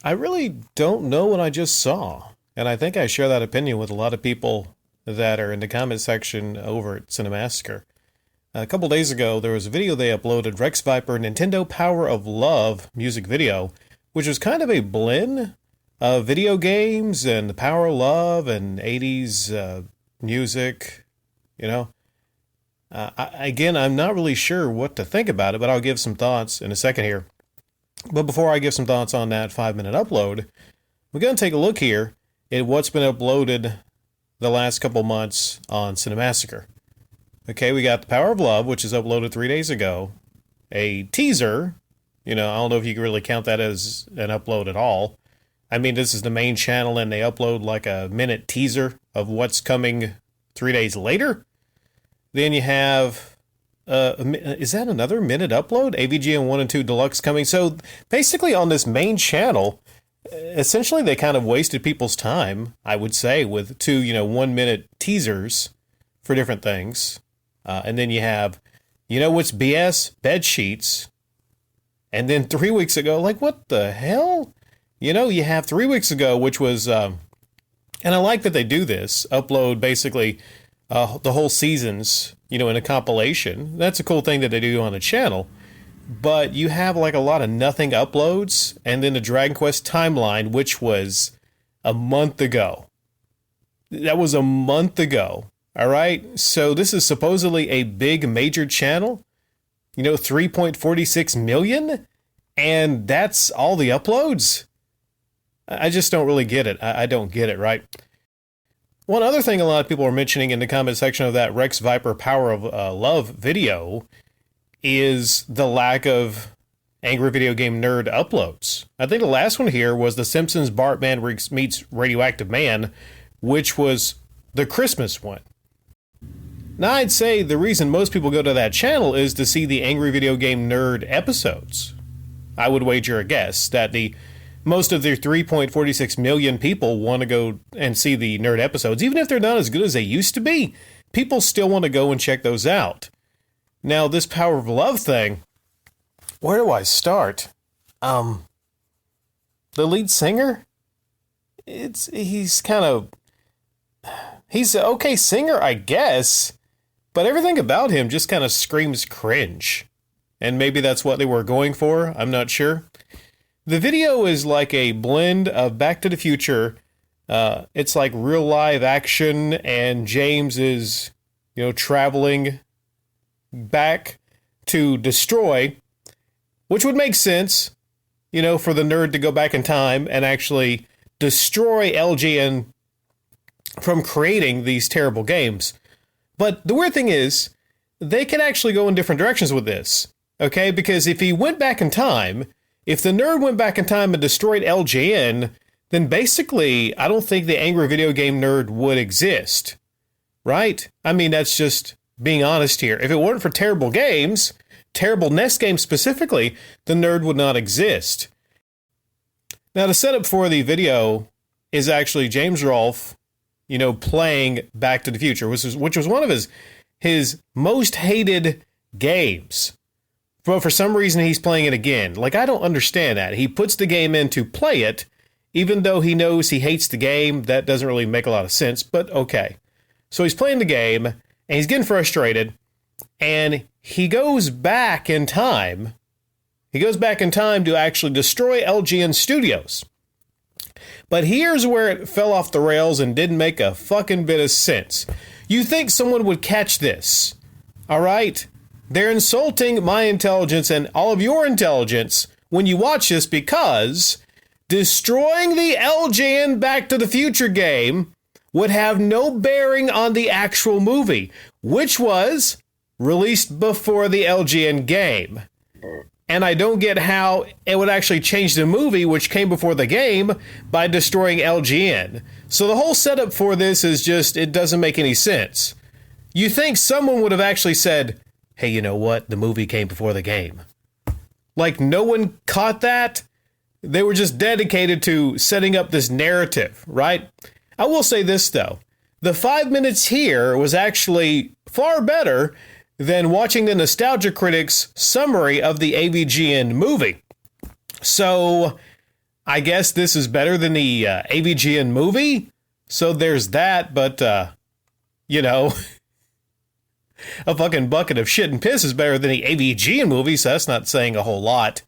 I really don't know what I just saw. And I think I share that opinion with a lot of people that are in the comment section over at Cinemassacre. A couple days ago, there was a video they uploaded, Rex Viper Nintendo Power of Love music video, which was kind of a blend of video games and the power of love and 80s music, you know. Again, I'm not really sure what to think about it, but I'll give some thoughts in a second here. But before I give some thoughts on that 5-minute upload, we're going to take a look here at what's been uploaded the last couple months on Cinemassacre. Okay, we got The Power of Love, which is uploaded 3 days ago. A teaser, I don't know if you can really count that as an upload at all. I mean, this is the main channel and they upload like a minute teaser of what's coming 3 days later. Then you have, is that another minute upload? AVGN 1 and 2 Deluxe coming. So basically on this main channel, essentially they kind of wasted people's time, I would say, with two, 1 minute teasers for different things. And then you have, what's BS? Bed sheets. And then 3 weeks ago, like, what the hell? You have 3 weeks ago, which was, and I like that they do this, upload basically the whole seasons, in a compilation. That's a cool thing that they do on the channel. But you have like a lot of nothing uploads, and then the Dragon Quest timeline, which was a month ago. That was a month ago. All right. So this is supposedly a big major channel, 3.46 million. And that's all the uploads. I just don't really get it. I don't get it, right? One other thing a lot of people are mentioning in the comment section of that Rex Viper Power of Love video is the lack of Angry Video Game Nerd uploads. I think the last one here was The Simpsons Bartman Meets Radioactive Man, which was the Christmas one. Now, I'd say the reason most people go to that channel is to see the Angry Video Game Nerd episodes. I would wager a guess that most of their 3.46 million people want to go and see the nerd episodes. Even if they're not as good as they used to be, people still want to go and check those out. Now, this Power of Love thing, where do I start? The lead singer? He's an okay singer, I guess, but everything about him just kind of screams cringe. And maybe that's what they were going for, I'm not sure. The video is like a blend of Back to the Future. It's like real live action, and James is, traveling back to destroy, which would make sense, for the nerd to go back in time and actually destroy LGN from creating these terrible games. But the weird thing is, they can actually go in different directions with this, okay? Because if he went back in time, if the nerd went back in time and destroyed LGN, then basically, I don't think the Angry Video Game Nerd would exist, right? I mean, that's just being honest here. If it weren't for terrible games, terrible NES games specifically, the nerd would not exist. Now, the setup for the video is actually James Rolfe, playing Back to the Future, which was one of his most hated games. But for some reason, he's playing it again. Like, I don't understand that. He puts the game in to play it, even though he knows he hates the game. That doesn't really make a lot of sense, but okay. So he's playing the game, and he's getting frustrated, and he goes back in time. He goes back in time to actually destroy LGN Studios. But here's where it fell off the rails and didn't make a fucking bit of sense. You think someone would catch this, all right? They're insulting my intelligence and all of your intelligence when you watch this, because destroying the LGN Back to the Future game would have no bearing on the actual movie, which was released before the LGN game. And I don't get how it would actually change the movie, which came before the game, by destroying LGN. So the whole setup for this is just, it doesn't make any sense. You think someone would have actually said, hey, you know what? The movie came before the game. Like, no one caught that? They were just dedicated to setting up this narrative, right? I will say this, though. The 5 minutes here was actually far better than watching the Nostalgia Critics summary of the AVGN movie. So, I guess this is better than the AVGN movie. So there's that, but, you know, a fucking bucket of shit and piss is better than the AVGN movie, so that's not saying a whole lot.